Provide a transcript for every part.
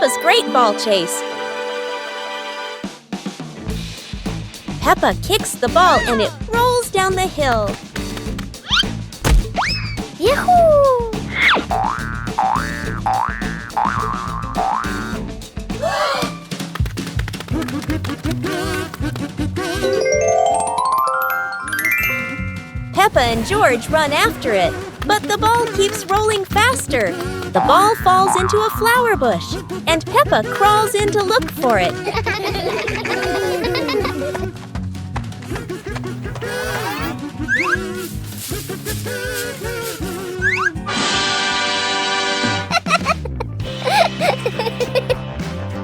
Peppa's great ball chase. Peppa kicks the ball and it rolls down the hill. Yahoo! Peppa and George run after it, but the ball keeps rolling faster. The ball falls into a flower bush, and Peppa crawls in to look for it.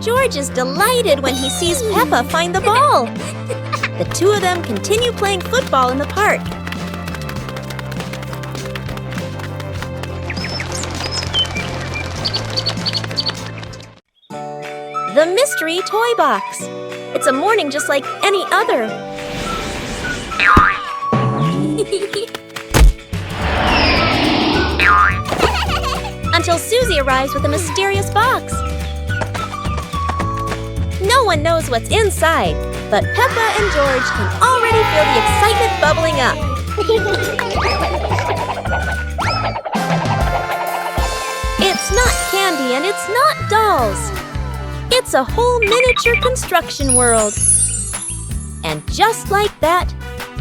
George is delighted when he sees Peppa find the ball. The two of them continue playing football in the park. The mystery toy box. It's a morning just like any other. Until Susie arrives with a mysterious box. No one knows what's inside, but Peppa and George can already feel the excitement bubbling up. It's not candy and it's not dolls. It's a whole miniature construction world. And just like that,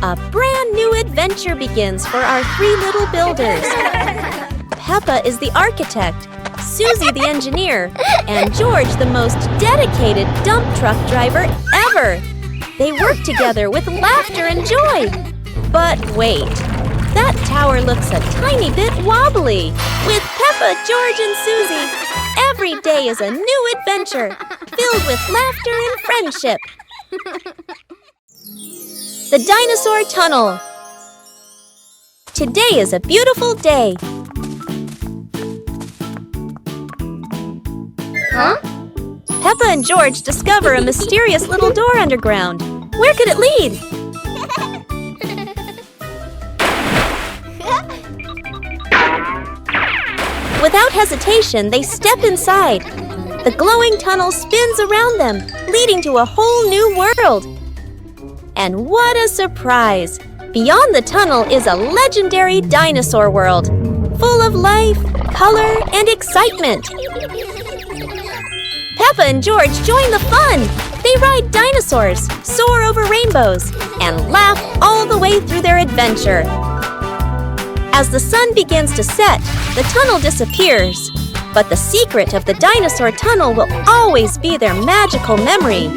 a brand new adventure begins for our three little builders. Peppa is the architect, Susie the engineer, and George the most dedicated dump truck driver ever. They work together with laughter and joy. But wait, that tower looks a tiny bit wobbly. With Peppa, George, and Susie, every day is a new adventure, filled with laughter and friendship. The Dinosaur Tunnel. Today is a beautiful day. Huh? Peppa and George discover a mysterious little door underground. Where could it lead? Without hesitation, they step inside. The glowing tunnel spins around them, leading to a whole new world. And what a surprise! Beyond the tunnel is a legendary dinosaur world, full of life, color, and excitement. Peppa and George join the fun. They ride dinosaurs, soar over rainbows, and laugh all the way through their adventure. As the sun begins to set, the tunnel disappears. But the secret of the dinosaur tunnel will always be their magical memory.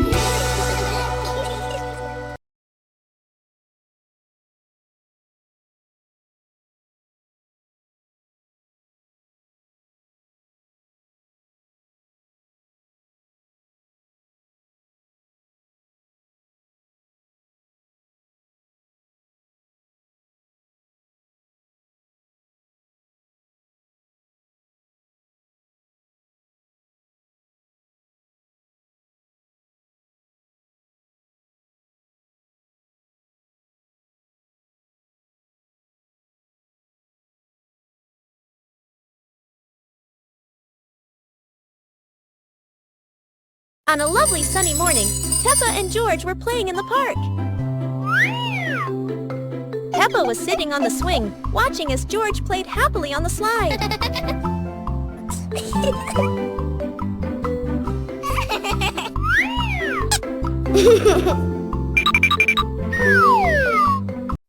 On a lovely sunny morning, Peppa and George were playing in the park. Peppa was sitting on the swing, watching as George played happily on the slide.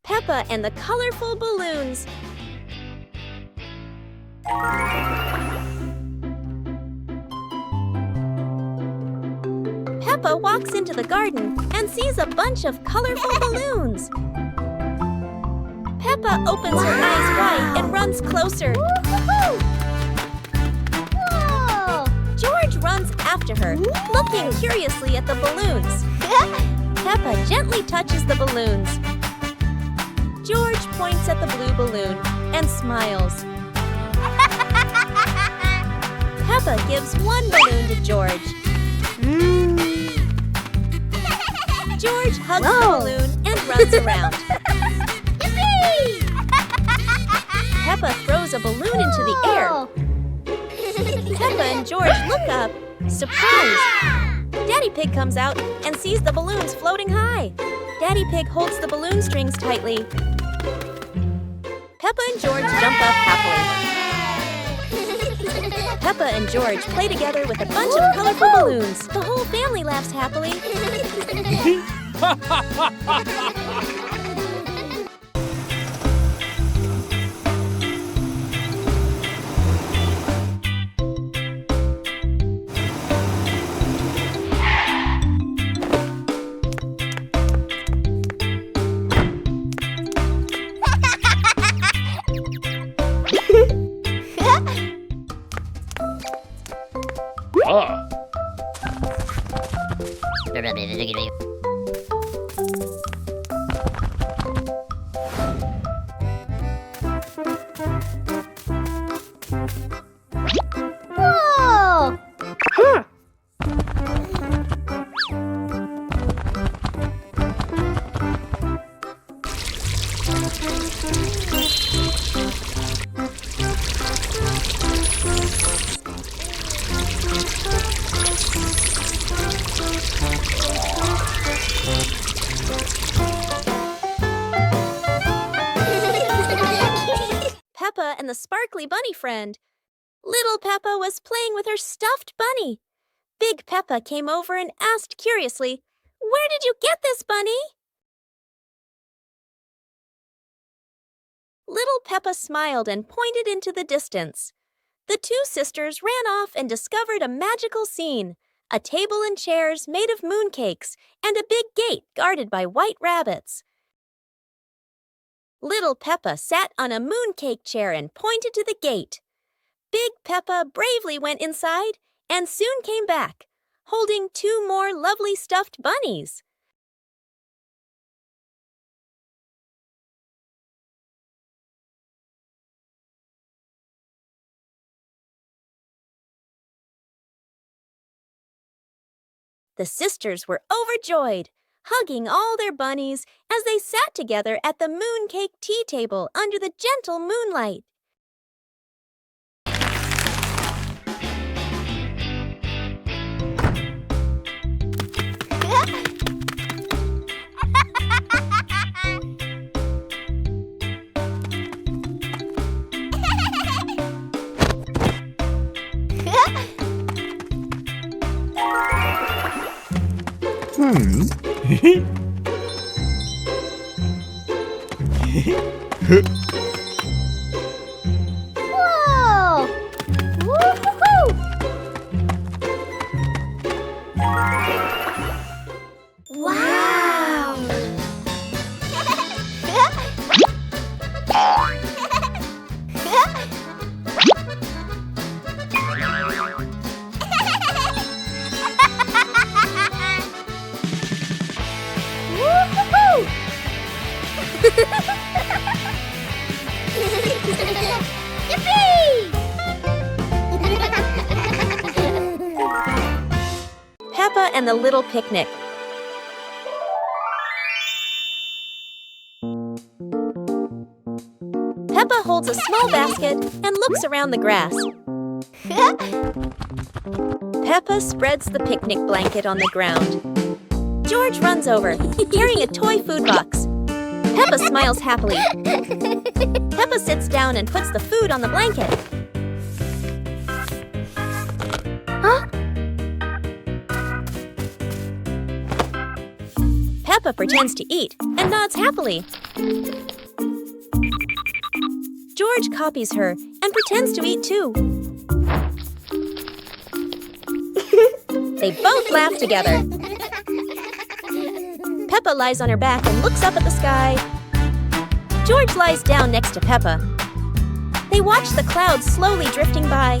Peppa and the colorful balloons. Peppa walks into the garden and sees a bunch of colorful balloons. Peppa opens her eyes wide and runs closer. Whoa! George runs after her, looking curiously at the balloons. Peppa gently touches the balloons. George points at the blue balloon and smiles. Peppa gives one balloon to George. George hugs the balloon and runs around. Peppa throws a balloon into the air. Peppa and George look up Surprise! Daddy Pig comes out and sees the balloons floating high. Daddy Pig holds the balloon strings tightly. Peppa and George jump up happily. Peppa and George play together with a bunch of colorful balloons. The whole family laughs happily. Whoa! Peppa and the sparkly bunny friend. Little Peppa was playing with her stuffed bunny. Big Peppa came over and asked curiously, "Where did you get this bunny?" Little Peppa smiled and pointed into the distance. The two sisters ran off and discovered a magical scene, a table and chairs made of mooncakes and a big gate guarded by white rabbits. Little Peppa sat on a mooncake chair and pointed to the gate. Big Peppa bravely went inside and soon came back, holding two more lovely stuffed bunnies. The sisters were overjoyed, hugging all their bunnies as they sat together at the mooncake tea table under the gentle moonlight. Whoa! Woo-hoo-hoo! Wow! Woo-hoo-hoo! Yippee! Peppa and the Little Picnic. Peppa holds a small basket and looks around the grass. Peppa spreads the picnic blanket on the ground. George runs over, carrying a toy food box. Peppa smiles happily. Peppa sits down and puts the food on the blanket. Huh? Peppa pretends to eat and nods happily. George copies her and pretends to eat too. They both laugh together. Peppa lies on her back and looks up at the sky. George lies down next to Peppa. They watch the clouds slowly drifting by.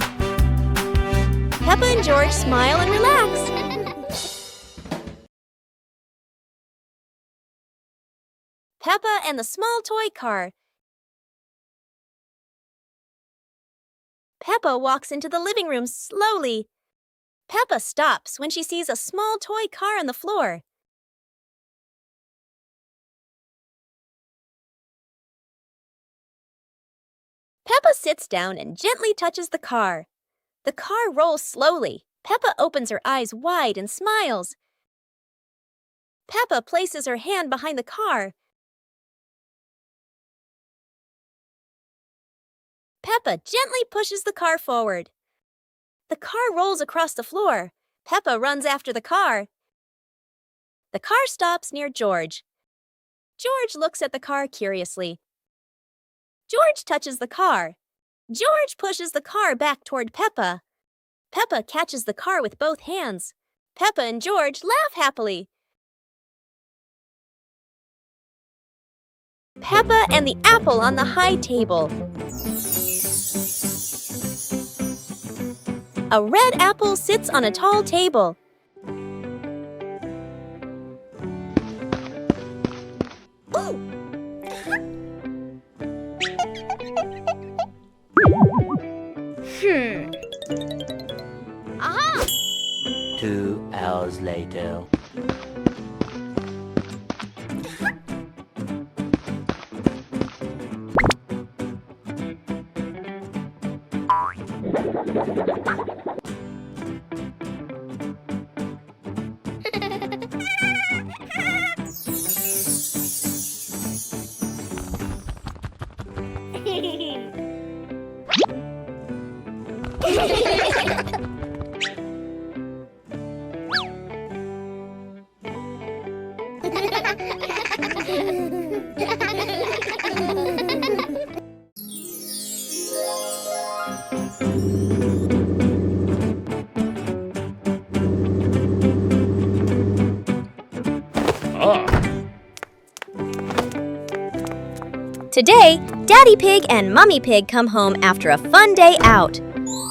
Peppa and George smile and relax. Peppa and the small toy car. Peppa walks into the living room slowly. Peppa stops when she sees a small toy car on the floor. Peppa sits down and gently touches the car. The car rolls slowly, Peppa opens her eyes wide and smiles. Peppa places her hand behind the car. Peppa gently pushes the car forward. The car rolls across the floor. Peppa runs after the car. The car stops near George. George looks at the car curiously. George touches the car. George pushes the car back toward Peppa. Peppa catches the car with both hands. Peppa and George laugh happily. Peppa and the apple on the high table. A red apple sits on a tall table. Ooh! Aha! 2 hours later. Today, Daddy Pig and Mummy Pig come home after a fun day out.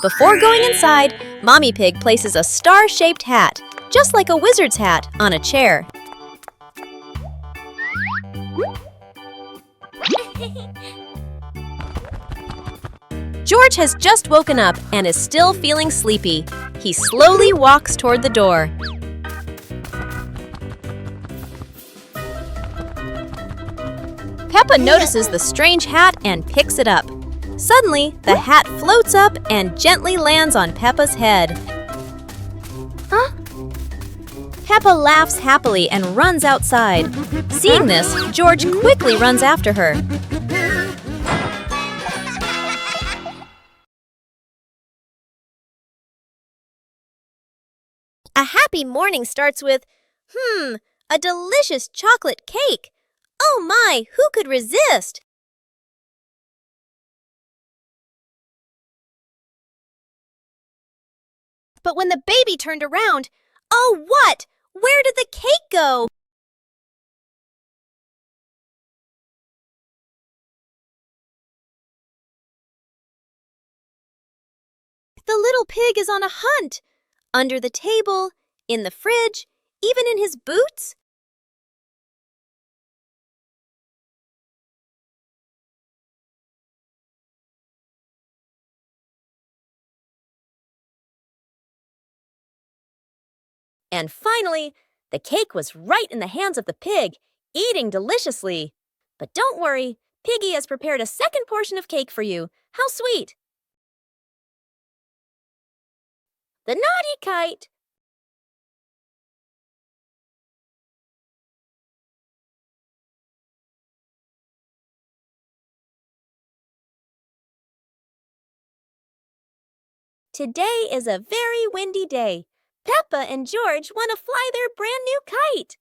Before going inside, Mommy Pig places a star-shaped hat, just like a wizard's hat, on a chair. George has just woken up and is still feeling sleepy. He slowly walks toward the door. Peppa notices the strange hat and picks it up. Suddenly, the hat floats up and gently lands on Peppa's head. Huh? Peppa laughs happily and runs outside. Seeing this, George quickly runs after her. A happy morning starts with, a delicious chocolate cake. Oh my, who could resist? But when the baby turned around, oh what? Where did the cake go? The little pig is on a hunt. Under the table, in the fridge, even in his boots. And finally, the cake was right in the hands of the pig, eating deliciously. But don't worry, Piggy has prepared a second portion of cake for you. How sweet! The naughty kite. Today is a very windy day. Peppa and George want to fly their brand new kite.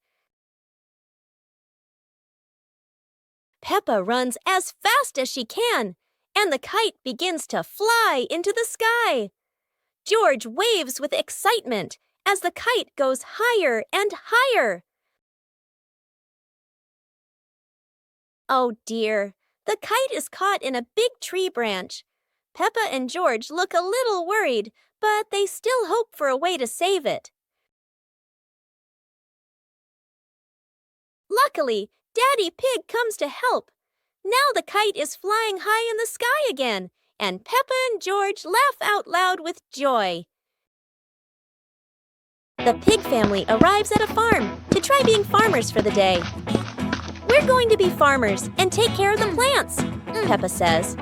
Peppa runs as fast as she can, and the kite begins to fly into the sky. George waves with excitement as the kite goes higher and higher. Oh dear, the kite is caught in a big tree branch. Peppa and George look a little worried, but they still hope for a way to save it. Luckily, Daddy Pig comes to help. Now the kite is flying high in the sky again, and Peppa and George laugh out loud with joy. The pig family arrives at a farm to try being farmers for the day. We're going to be farmers and take care of the plants, Peppa says.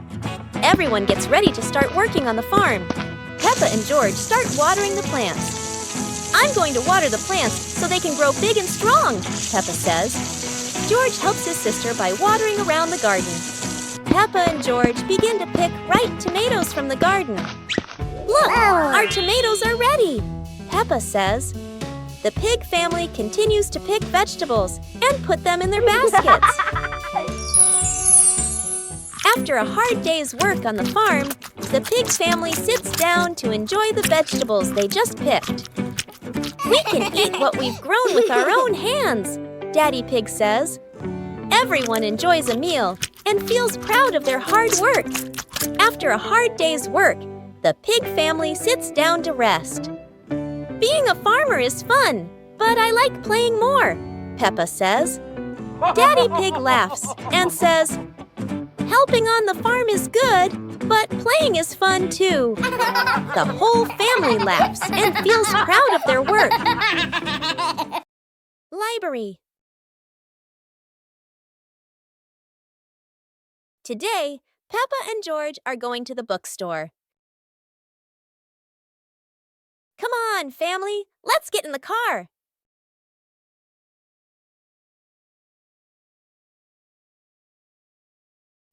Everyone gets ready to start working on the farm. Peppa and George start watering the plants. I'm going to water the plants so they can grow big and strong, Peppa says. George helps his sister by watering around the garden. Peppa and George begin to pick ripe tomatoes from the garden. Look, our tomatoes are ready, Peppa says. The pig family continues to pick vegetables and put them in their baskets. After a hard day's work on the farm, the pig family sits down to enjoy the vegetables they just picked. We can eat what we've grown with our own hands, Daddy Pig says. Everyone enjoys a meal and feels proud of their hard work. After a hard day's work, the pig family sits down to rest. Being a farmer is fun, but I like playing more, Peppa says. Daddy Pig laughs and says, helping on the farm is good, but playing is fun too. The whole family laughs and feels proud of their work. Library. Today, Peppa and George are going to the bookstore. Come on, family, let's get in the car.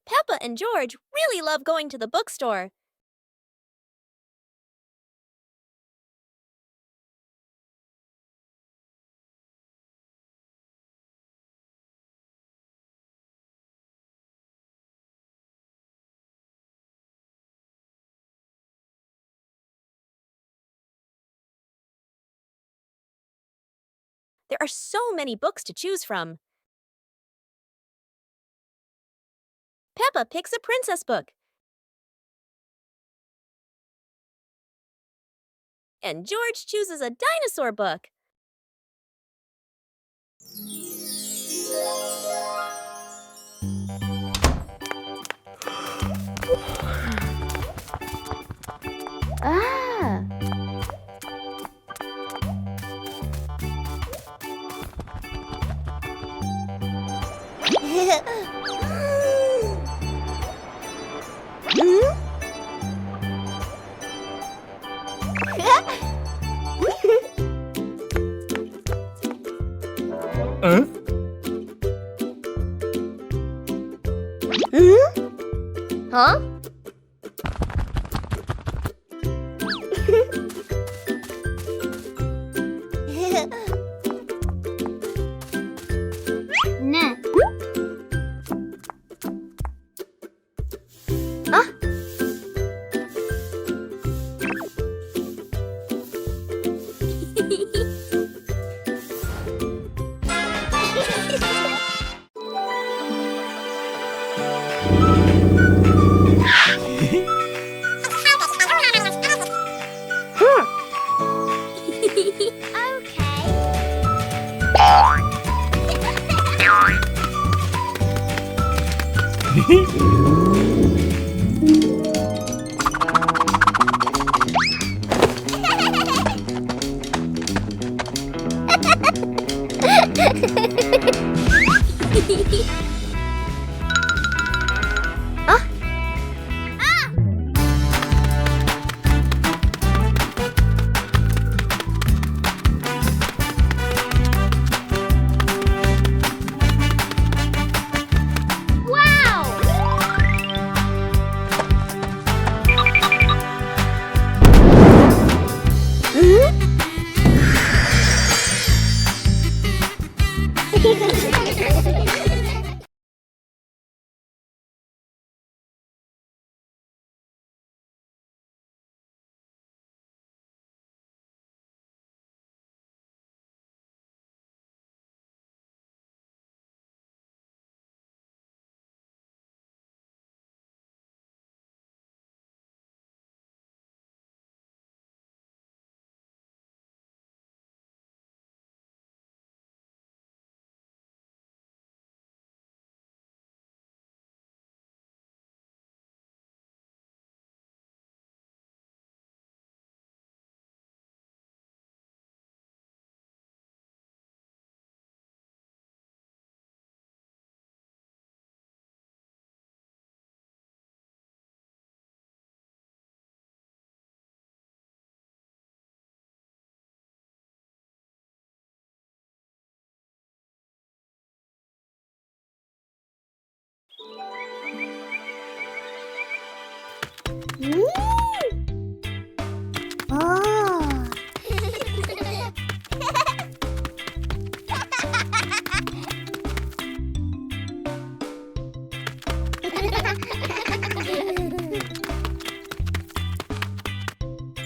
Peppa and George really love going to the bookstore. There are so many books to choose from. Peppa picks a princess book. And George chooses a dinosaur book. Ah! Huh? Nah. Ah. Oh.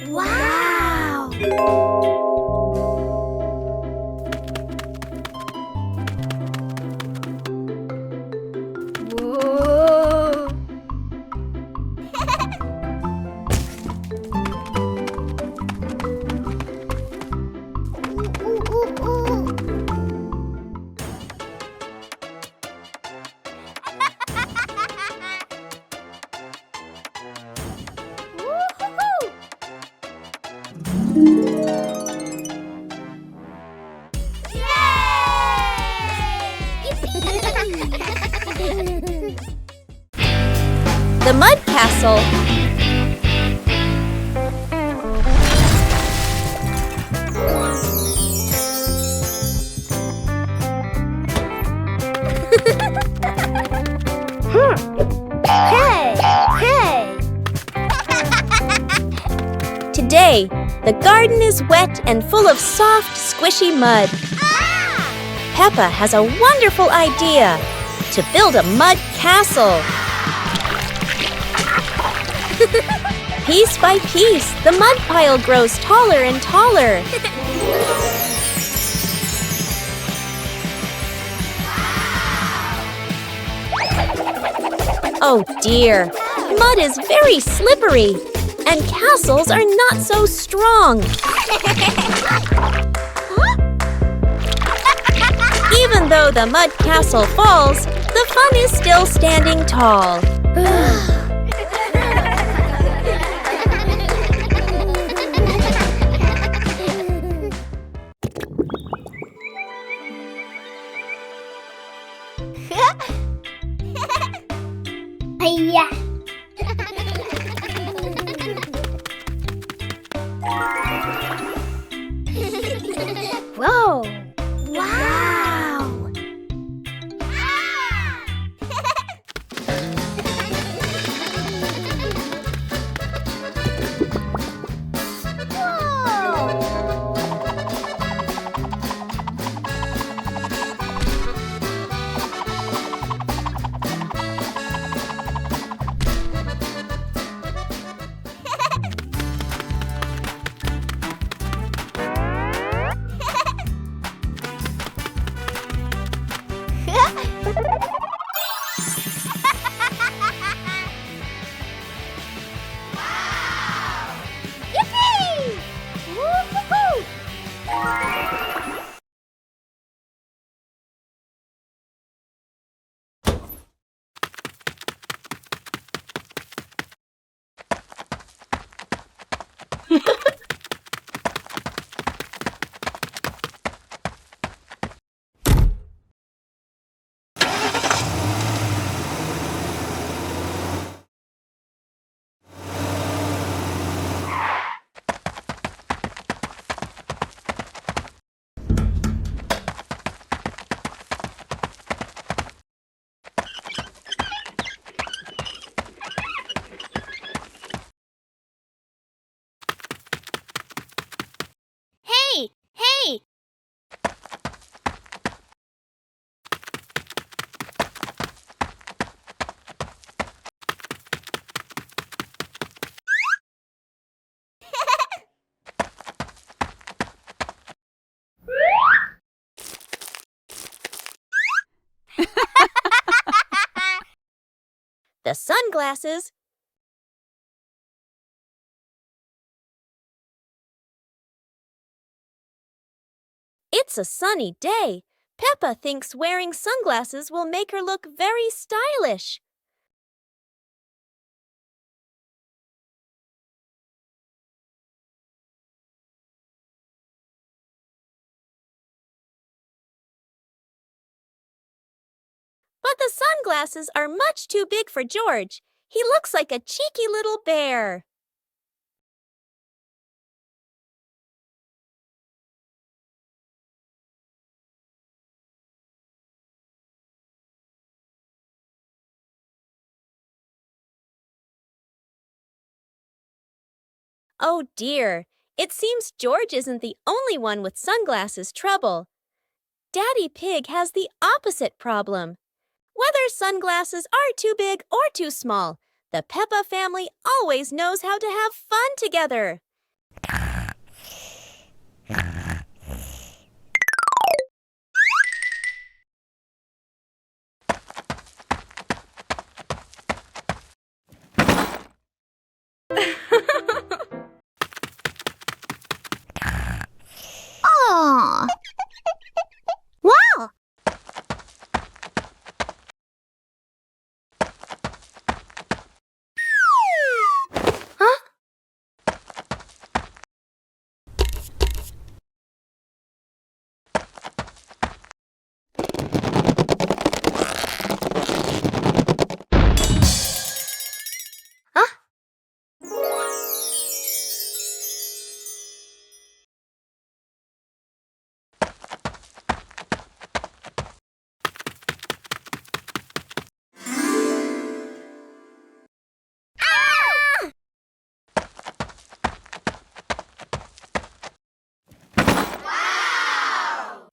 Wow! Whoa! The Mud Castle. Hey! Hey! Today, the garden is wet and full of soft, squishy mud. Peppa has a wonderful idea to build a mud castle. Piece by piece, the mud pile grows taller and taller. Oh dear, mud is very slippery, and castles are not so strong. Even though the mud castle falls, the fun is still standing tall. Hiya! Whoa! Wow! Yippee! Woo-hoo-hoo! Hey! Hey! The sunglasses. It's a sunny day. Peppa thinks wearing sunglasses will make her look very stylish. But the sunglasses are much too big for George. He looks like a cheeky little bear. Oh dear, it seems George isn't the only one with sunglasses trouble. Daddy Pig has the opposite problem. Whether sunglasses are too big or too small, the Peppa family always knows how to have fun together. Aww. Wow. Huh? Huh?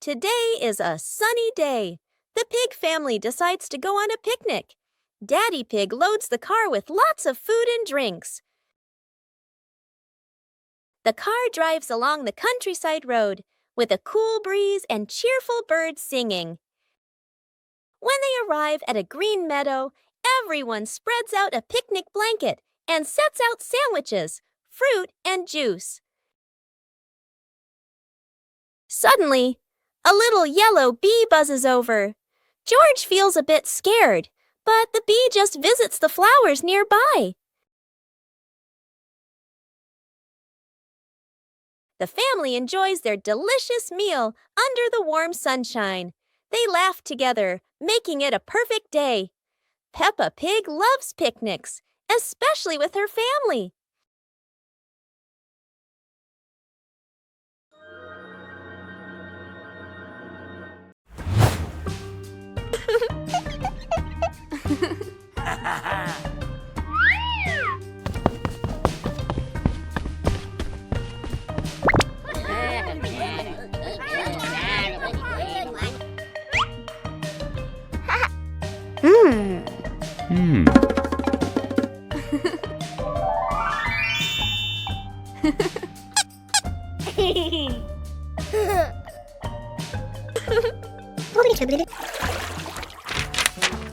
Today is a sunny day. The Pig family decides to go on a picnic. Daddy Pig loads the car with lots of food and drinks. The car drives along the countryside road with a cool breeze and cheerful birds singing. When they arrive at a green meadow, everyone spreads out a picnic blanket and sets out sandwiches, fruit, and juice. Suddenly, a little yellow bee buzzes over. George feels a bit scared, but the bee just visits the flowers nearby. The family enjoys their delicious meal under the warm sunshine. They laugh together, making it a perfect day. Peppa Pig loves picnics, especially with her family.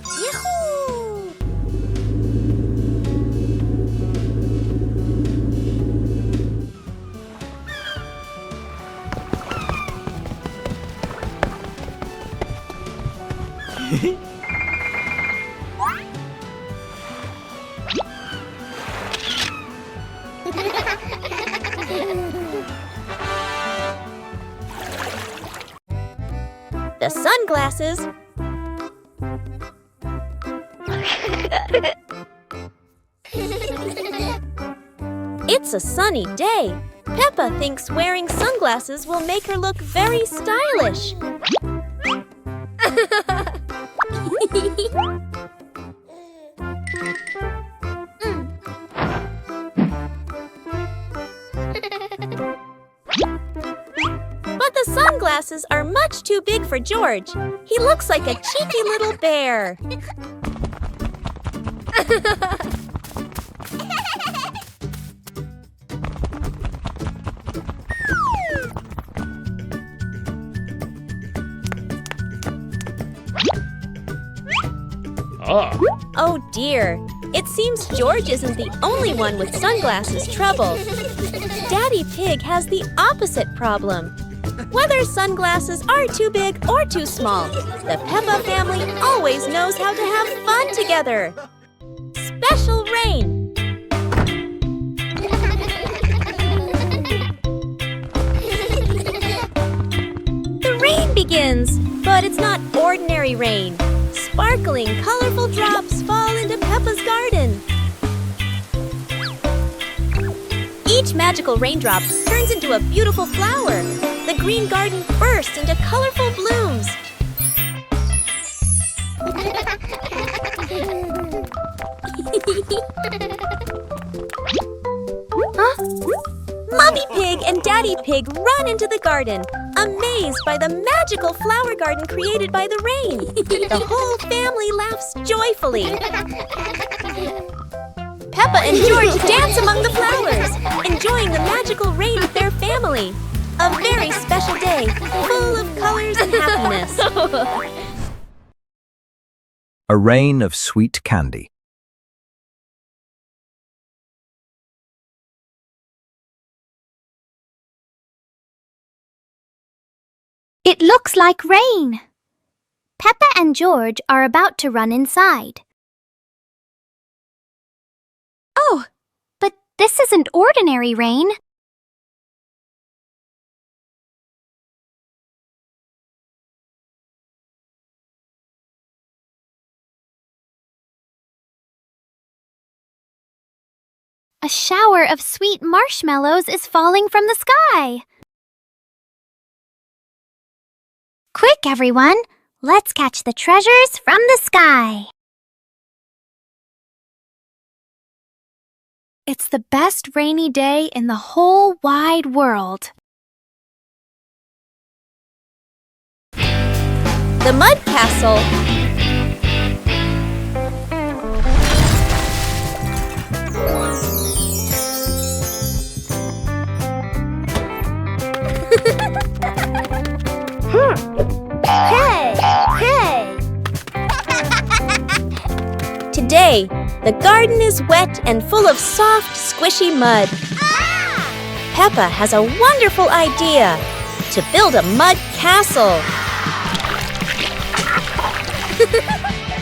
Yahoo! The sunglasses. It's a sunny day. Peppa thinks wearing sunglasses will make her look very stylish. But the sunglasses are much too big for George. He looks like a cheeky little bear. Oh dear, it seems George isn't the only one with sunglasses trouble. Daddy Pig has the opposite problem. Whether sunglasses are too big or too small, the Peppa family always knows how to have fun together. Special rain. The rain begins, but it's not ordinary rain. Sparkling, colorful drops fall into Peppa's garden. Each magical raindrop turns into a beautiful flower. The green garden bursts into colorful blooms. Huh? Mommy Pig and Daddy Pig run into the garden, amazed by the magical flower garden created by the rain. The whole family laughs joyfully. Peppa and George dance among the flowers, enjoying the magical rain with their family. A very special day, full of colors and happiness. A rain of sweet candy. It looks like rain. Peppa and George are about to run inside. Oh, but this isn't ordinary rain. A shower of sweet marshmallows is falling from the sky. Quick, everyone! Let's catch the treasures from the sky. It's the best rainy day in the whole wide world. The Mud Castle. Hey! Hey! Today, the garden is wet and full of soft, squishy mud. Peppa has a wonderful idea to build a mud castle.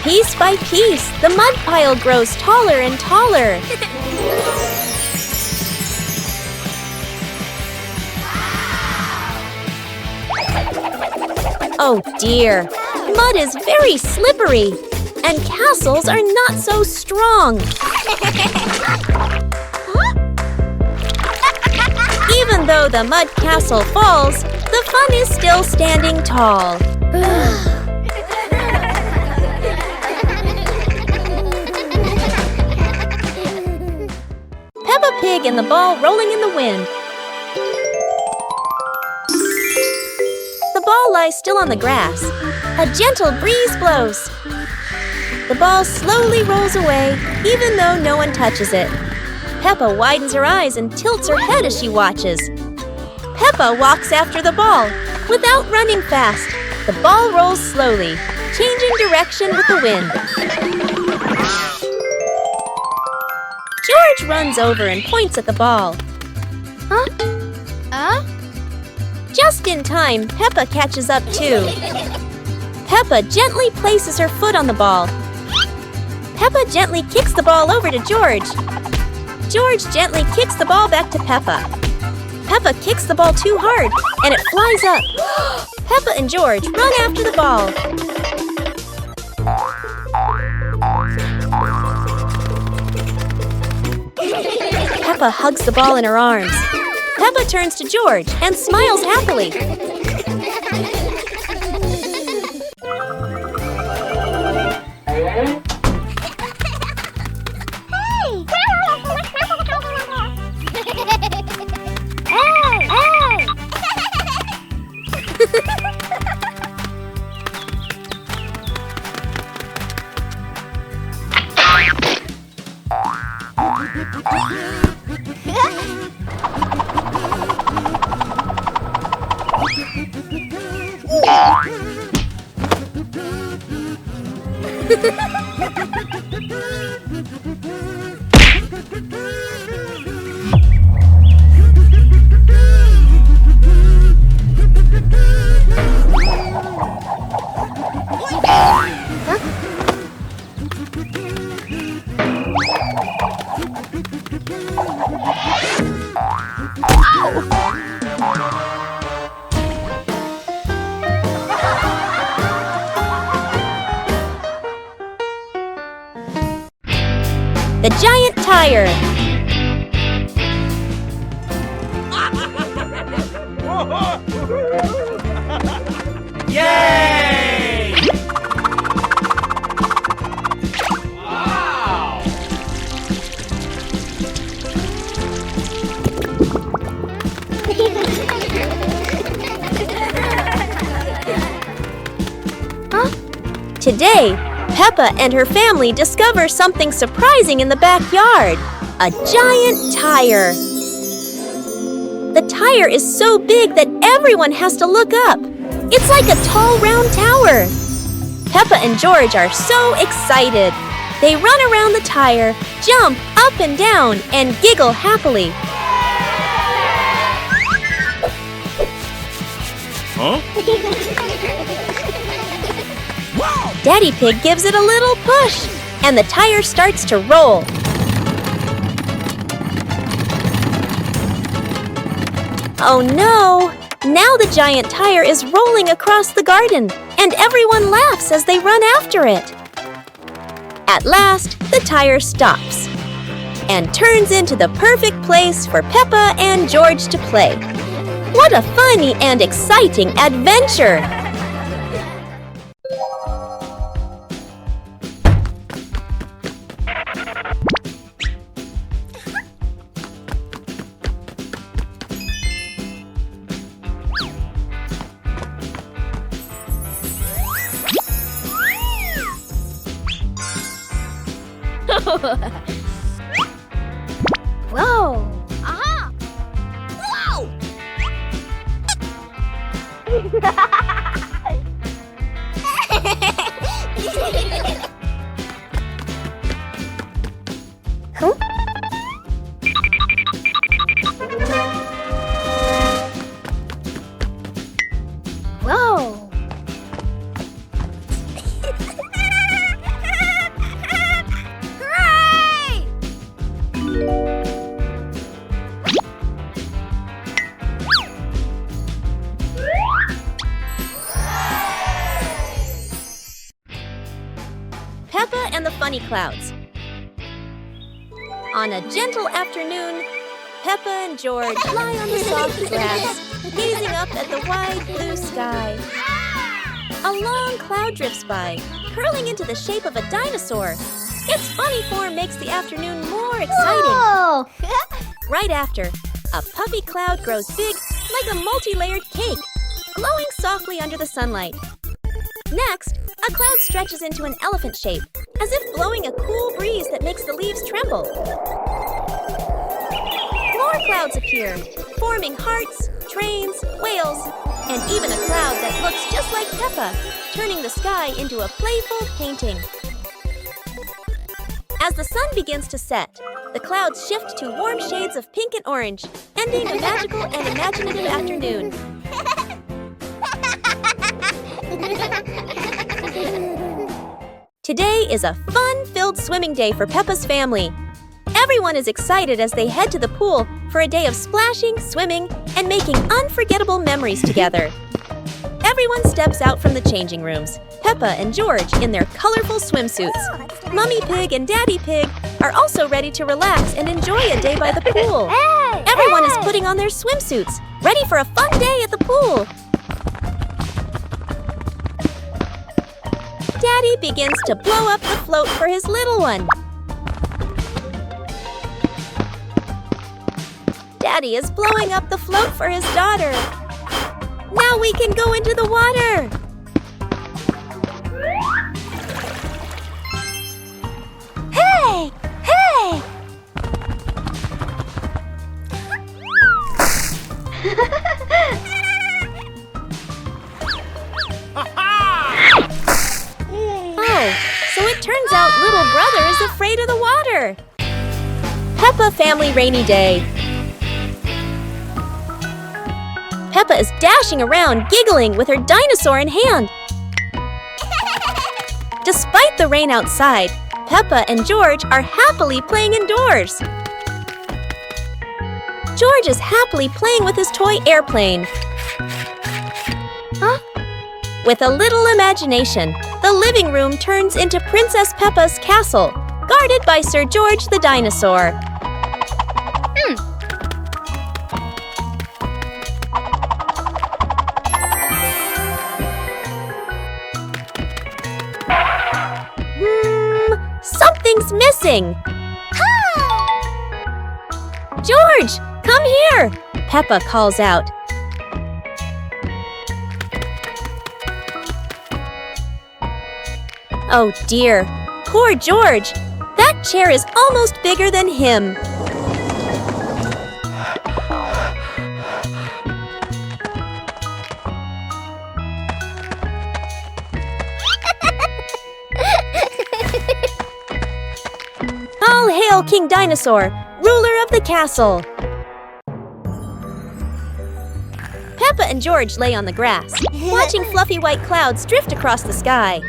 Piece by piece, the mud pile grows taller and taller. Oh dear, mud is very slippery, and castles are not so strong. Even though the mud castle falls, the fun is still standing tall. Peppa Pig and the ball rolling in the wind. The ball lies still on the grass. A gentle breeze blows. The ball slowly rolls away, even though no one touches it. Peppa widens her eyes and tilts her head as she watches. Peppa walks after the ball. Without running fast, the ball rolls slowly, changing direction with the wind. George runs over and points at the ball. Just in time, Peppa catches up too. Peppa gently places her foot on the ball. Peppa gently kicks the ball over to George. George gently kicks the ball back to Peppa. Peppa kicks the ball too hard, and it flies up. Peppa and George run after the ball. Peppa hugs the ball in her arms. Peppa turns to George and smiles happily. The giant tire. Yay! Wow! Today, Peppa and her family discover something surprising in the backyard. A giant tire. The tire is so big that everyone has to look up. It's like a tall, round tower. Peppa and George are so excited. They run around the tire, jump up and down, and giggle happily. Huh? Daddy Pig gives it a little push, and the tire starts to roll. Oh no! Now the giant tire is rolling across the garden, and everyone laughs as they run after it. At last, the tire stops and turns into the perfect place for Peppa and George to play. What a funny and exciting adventure! Whoa! Aha! Whoa! Huh? Whoa! Hooray! Peppa and the Funny Clouds. On a gentle afternoon, Peppa and George lie on the soft grass, gazing up at the wide blue sky. A long cloud drifts by, curling into the shape of a dinosaur. Its funny form makes the afternoon more exciting. Whoa! Right after, a puffy cloud grows big like a multi-layered cake, glowing softly under the sunlight. Next, a cloud stretches into an elephant shape, as if blowing a cool breeze that makes the leaves tremble. More clouds appear, forming hearts, trains, whales, and even a cloud that looks just like Peppa, turning the sky into a playful painting. As the sun begins to set, the clouds shift to warm shades of pink and orange, ending a magical and imaginative afternoon. Today is a fun-filled swimming day for Peppa's family. Everyone is excited as they head to the pool for a day of splashing, swimming, and making unforgettable memories together. Everyone steps out from the changing rooms, Peppa and George in their colorful swimsuits. Mummy Pig and Daddy Pig are also ready to relax and enjoy a day by the pool. Everyone is putting on their swimsuits, ready for a fun day at the pool. Daddy begins to blow up the float for his little one. Daddy is blowing up the float for his daughter. Now we can go into the water. Hey! Hey! Oh, so it turns out little brother is afraid of the water. Peppa Family Rainy Day. Peppa is dashing around, giggling with her dinosaur in hand. Despite the rain outside, Peppa and George are happily playing indoors. George is happily playing with his toy airplane. Huh? With a little imagination, the living room turns into Princess Peppa's castle, guarded by Sir George the dinosaur. Something's missing! George, come here! Peppa calls out. Oh dear, poor George. That chair is almost bigger than him. All hail King Dinosaur, ruler of the castle. Peppa and George lay on the grass, watching fluffy white clouds drift across the sky.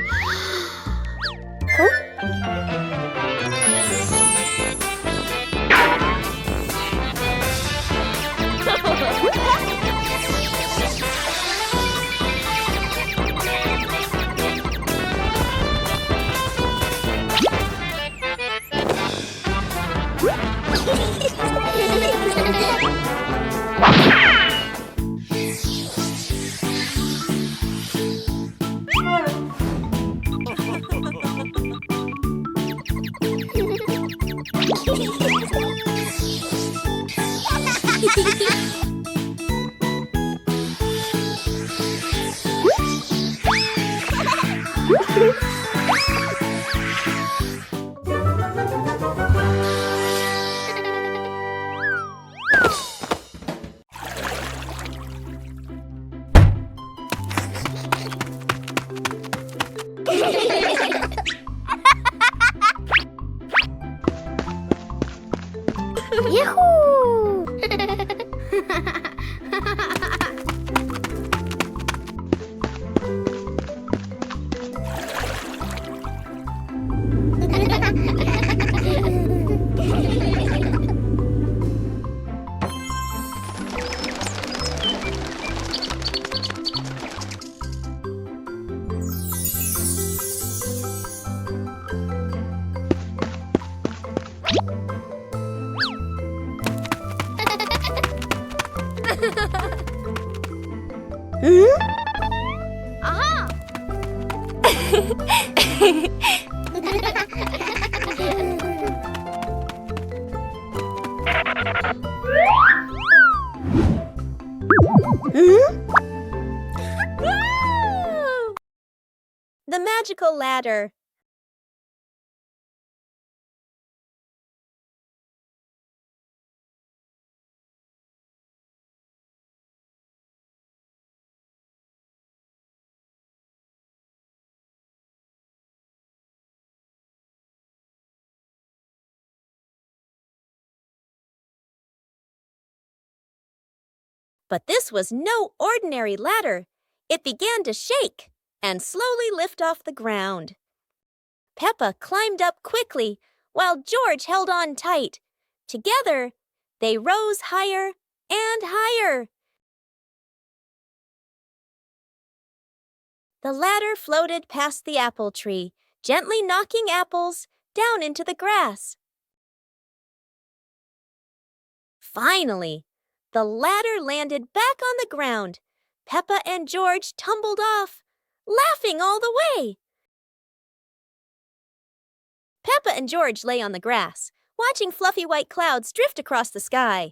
Yahoo! Aha! The magical ladder. But this was no ordinary ladder. It began to shake and slowly lift off the ground. Peppa climbed up quickly while George held on tight. Together, they rose higher and higher. The ladder floated past the apple tree, gently knocking apples down into the grass. Finally, the ladder landed back on the ground. Peppa and George tumbled off, laughing all the way. Peppa and George lay on the grass, watching fluffy white clouds drift across the sky.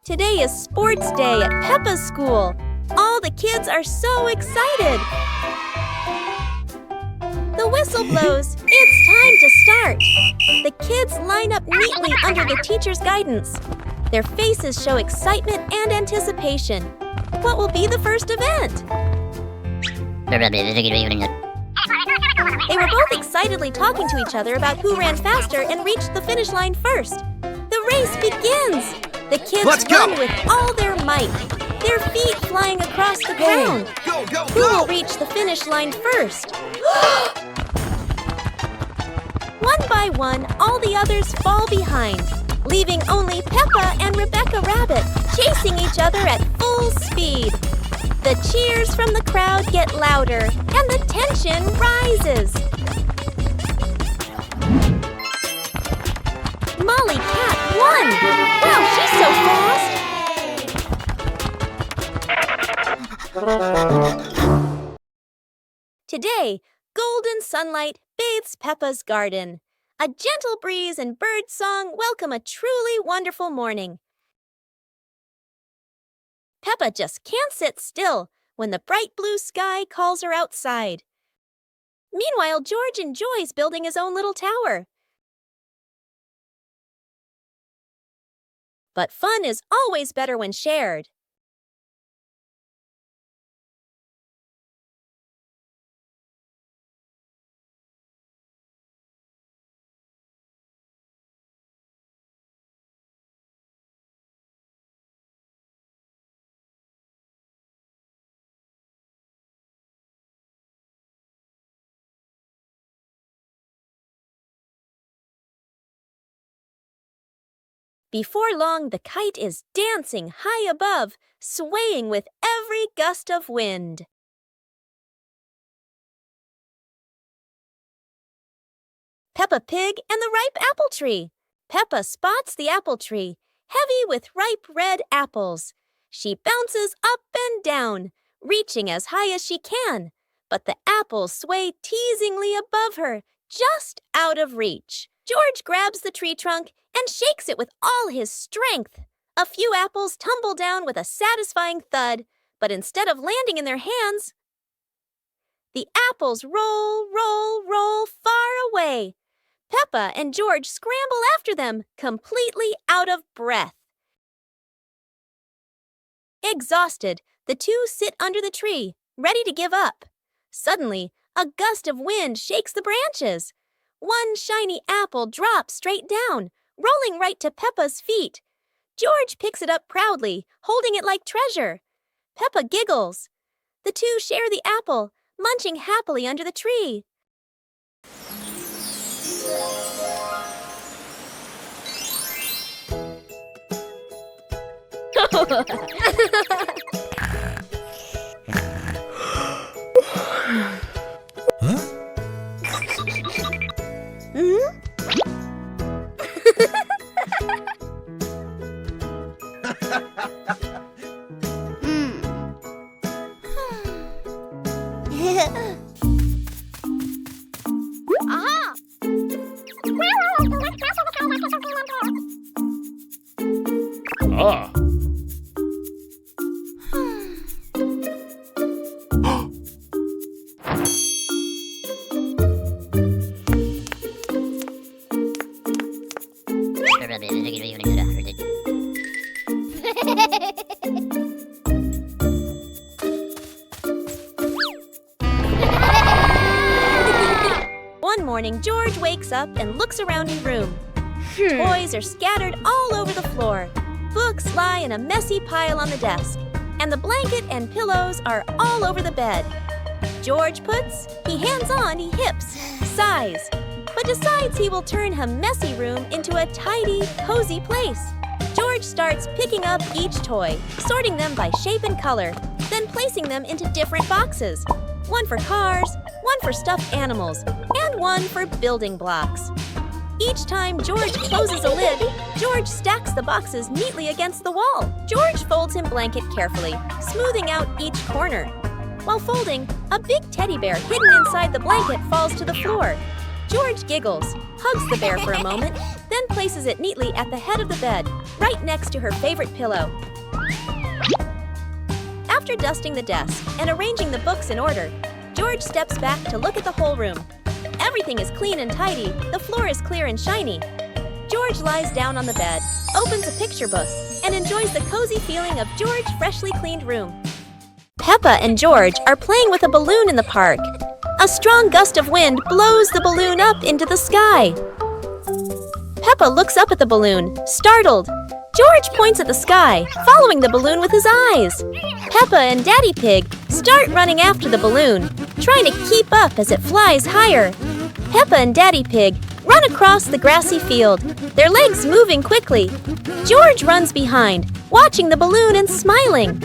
Today is sports day at Peppa's school. All the kids are so excited. The whistle blows. It's time to start. The kids line up neatly under the teacher's guidance. Their faces show excitement and anticipation. What will be the first event? They were both excitedly talking to each other about who ran faster and reached the finish line first. The race begins! The kids Let's go. run with all their might, their feet flying across the ground. Go, go, Who will go! reach the finish line first? One by one, all the others fall behind, leaving only Peppa and Rebecca Rabbit chasing each other at full speed. The cheers from the crowd get louder, and the tension rises. Molly Cat won! Wow, she's so fast! Today, golden sunlight bathes Peppa's garden. A gentle breeze and bird song welcome a truly wonderful morning. Peppa just can't sit still when the bright blue sky calls her outside. Meanwhile, George enjoys building his own little tower. But fun is always better when shared. Before long, the kite is dancing high above, swaying with every gust of wind. Peppa Pig and the ripe apple tree. Peppa spots the apple tree, heavy with ripe red apples. She bounces up and down, reaching as high as she can, but the apples sway teasingly above her, just out of reach. George grabs the tree trunk and shakes it with all his strength. A few apples tumble down with a satisfying thud, but instead of landing in their hands, the apples roll, roll, roll far away. Peppa and George scramble after them, completely out of breath. Exhausted, the two sit under the tree, ready to give up. Suddenly, a gust of wind shakes the branches. One shiny apple drops straight down, rolling right to Peppa's feet. George picks it up proudly, holding it like treasure. Peppa giggles. The two share the apple, munching happily under the tree. Ah. One morning, George wakes up and looks around his room. Toys are scattered all over the floor. Books lie in a messy pile on the desk, and the blanket and pillows are all over the bed. George puts, he hands on, he hips, sighs, but decides he will turn a messy room into a tidy, cozy place. George starts picking up each toy, sorting them by shape and color, then placing them into different boxes. One for cars, one for stuffed animals, and one for building blocks. Each time George closes a lid, George stacks the boxes neatly against the wall. George folds his blanket carefully, smoothing out each corner. While folding, a big teddy bear hidden inside the blanket falls to the floor. George giggles, hugs the bear for a moment, then places it neatly at the head of the bed, right next to her favorite pillow. After dusting the desk and arranging the books in order, George steps back to look at the whole room. Everything is clean and tidy, the floor is clear and shiny. George lies down on the bed, opens a picture book, and enjoys the cozy feeling of George's freshly cleaned room. Peppa and George are playing with a balloon in the park. A strong gust of wind blows the balloon up into the sky. Peppa looks up at the balloon, startled. George points at the sky, following the balloon with his eyes. Peppa and Daddy Pig start running after the balloon, trying to keep up as it flies higher. Peppa and Daddy Pig run across the grassy field, their legs moving quickly. George runs behind, watching the balloon and smiling.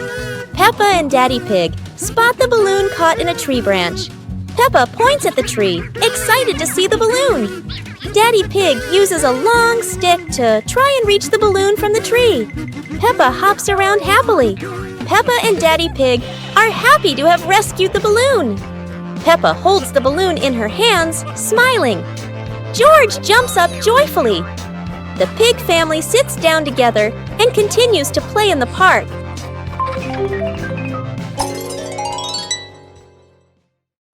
Peppa and Daddy Pig spot the balloon caught in a tree branch. Peppa points at the tree, excited to see the balloon. Daddy Pig uses a long stick to try and reach the balloon from the tree. Peppa hops around happily. Peppa and Daddy Pig are happy to have rescued the balloon. Peppa holds the balloon in her hands, smiling. George jumps up joyfully. The pig family sits down together and continues to play in the park.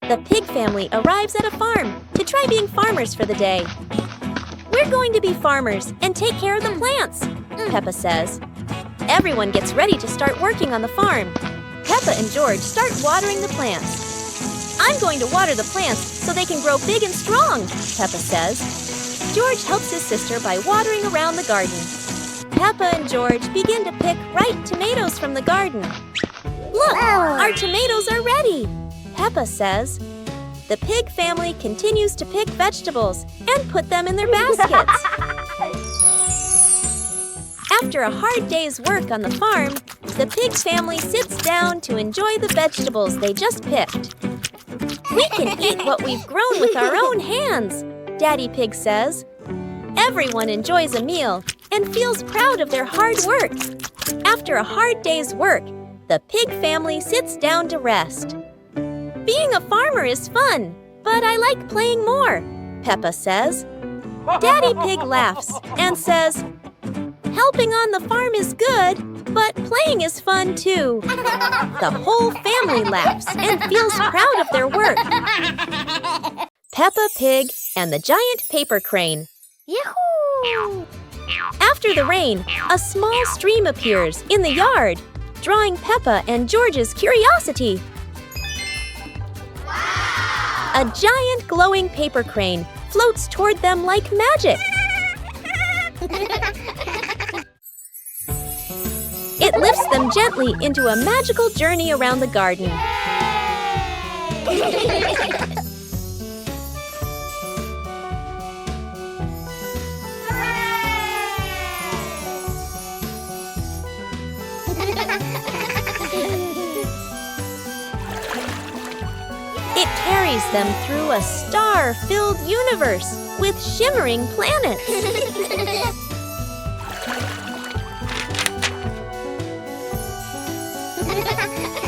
The pig family arrives at a farm to try being farmers for the day. We're going to be farmers and take care of the plants, Peppa says. Everyone gets ready to start working on the farm. Peppa and George start watering the plants. I'm going to water the plants so they can grow big and strong, Peppa says. George helps his sister by watering around the garden. Peppa and George begin to pick ripe tomatoes from the garden. Look, our tomatoes are ready, Peppa says. The pig family continues to pick vegetables and put them in their baskets. After a hard day's work on the farm, the pig family sits down to enjoy the vegetables they just picked. We can eat what we've grown with our own hands, Daddy Pig says. Everyone enjoys a meal and feels proud of their hard work. After a hard day's work, the pig family sits down to rest. Being a farmer is fun, but I like playing more, Peppa says. Daddy Pig laughs and says, helping on the farm is good, but playing is fun too. The whole family laughs and feels proud of their work. Peppa Pig and the giant paper crane. Yahoo! After the rain, a small stream appears in the yard, drawing Peppa and George's curiosity. A giant glowing paper crane floats toward them like magic. It lifts them gently into a magical journey around the garden. It carries them through a star-filled universe with shimmering planets.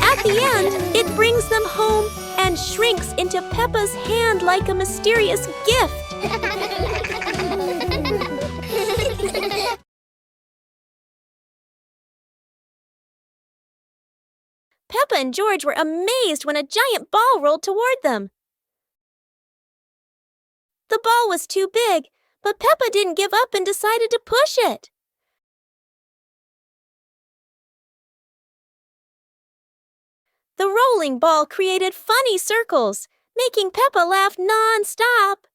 At the end, it brings them home and shrinks into Peppa's hand like a mysterious gift. Peppa and George were amazed when a giant ball rolled toward them. The ball was too big, but Peppa didn't give up and decided to push it. The rolling ball created funny circles, making Peppa laugh non-stop.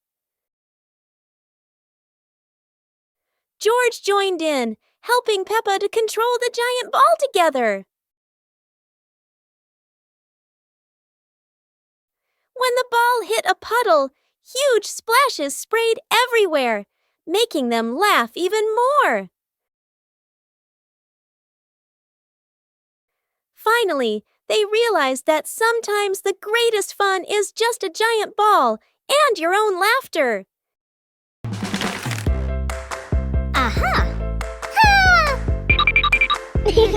George joined in, helping Peppa to control the giant ball together. When the ball hit a puddle, huge splashes sprayed everywhere, making them laugh even more. Finally, they realized that sometimes the greatest fun is just a giant ball and your own laughter. Aha! Hey!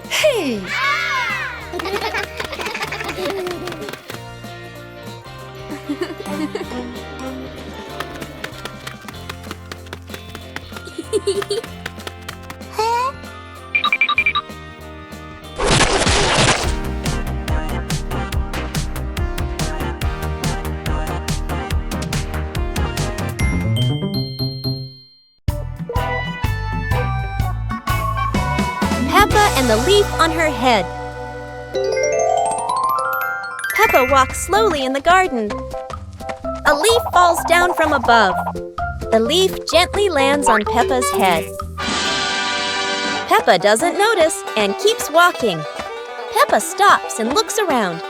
Hey! Hey! Peppa and the leaf on her head. Peppa walks slowly in the garden. A leaf falls down from above. The leaf gently lands on Peppa's head. Peppa doesn't notice and keeps walking. Peppa stops and looks around.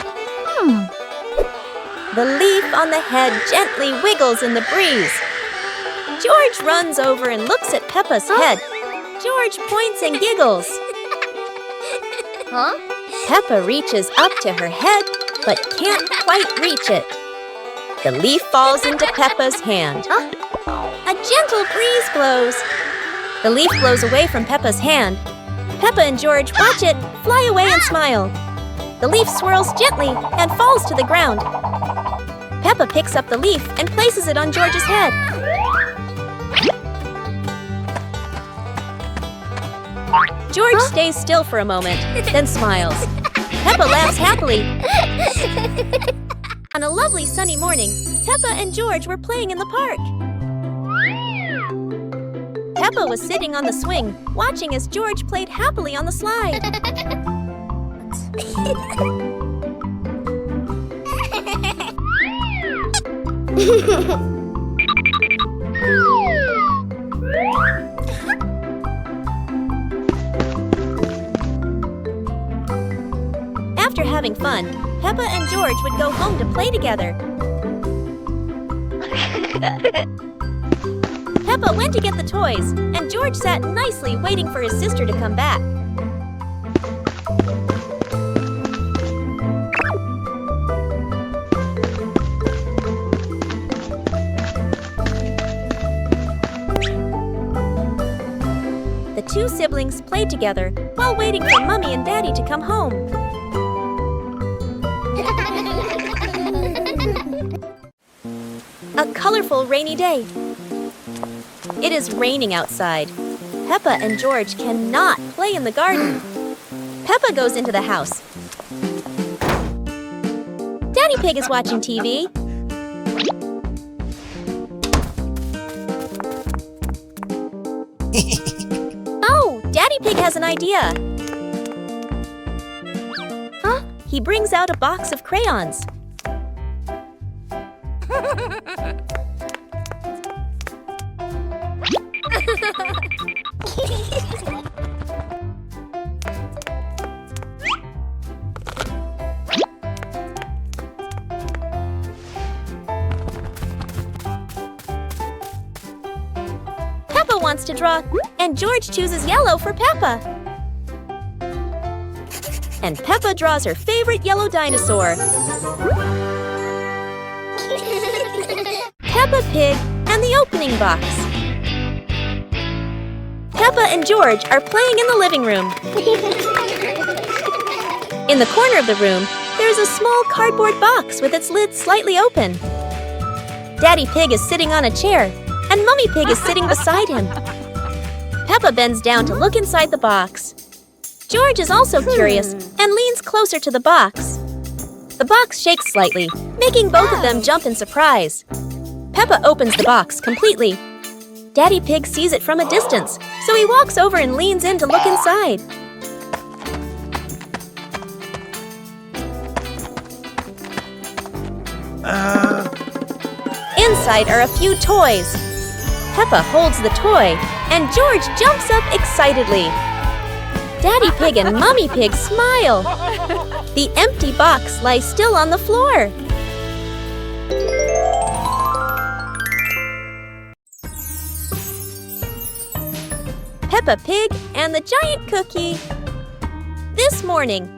The leaf on the head gently wiggles in the breeze. George runs over and looks at Peppa's head. George points and giggles. Peppa reaches up to her head, but can't quite reach it. The leaf falls into Peppa's hand. A gentle breeze blows. The leaf blows away from Peppa's hand. Peppa and George watch it fly away and smile. The leaf swirls gently and falls to the ground. Peppa picks up the leaf and places it on George's head. George stays still for a moment, then smiles. Peppa laughs happily. On a lovely sunny morning, Peppa and George were playing in the park. Peppa was sitting on the swing, watching as George played happily on the slide. After having fun, Peppa and George would go home to play together. Peppa went to get the toys, and George sat nicely waiting for his sister to come back. The two siblings played together while waiting for Mommy and Daddy to come home. A colorful rainy day. It is raining outside. Peppa and George cannot play in the garden. Peppa goes into the house. Daddy Pig is watching TV. Oh, Daddy Pig has an idea. He brings out a box of crayons. Peppa wants to draw, and George chooses yellow for Peppa. And Peppa draws her favorite yellow dinosaur. Peppa Pig and the opening box. Peppa and George are playing in the living room. In the corner of the room, there is a small cardboard box with its lid slightly open. Daddy Pig is sitting on a chair, and Mummy Pig is sitting beside him. Peppa bends down to look inside the box. George is also curious and leans closer to the box. The box shakes slightly, making both of them jump in surprise. Peppa opens the box completely. Daddy Pig sees it from a distance, so he walks over and leans in to look inside. Inside are a few toys. Peppa holds the toy, and George jumps up excitedly. Daddy Pig and Mummy Pig smile. The empty box lies still on the floor. Peppa Pig and the giant cookie. This morning.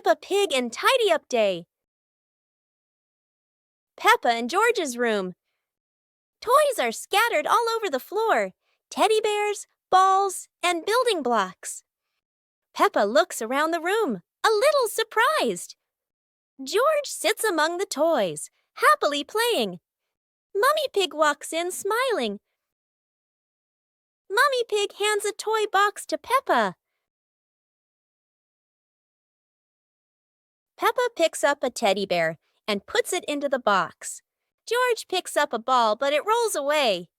Peppa Pig and Tidy Up Day. Peppa and George's room. Toys are scattered all over the floor. Teddy bears, balls, and building blocks. Peppa looks around the room, a little surprised. George sits among the toys, happily playing. Mummy Pig walks in, smiling. Mummy Pig hands a toy box to Peppa. Peppa picks up a teddy bear and puts it into the box. George picks up a ball, but it rolls away.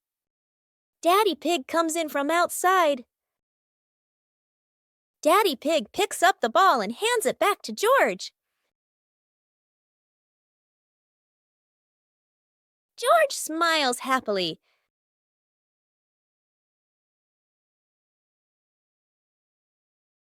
Daddy Pig comes in from outside. Daddy Pig picks up the ball and hands it back to George. George smiles happily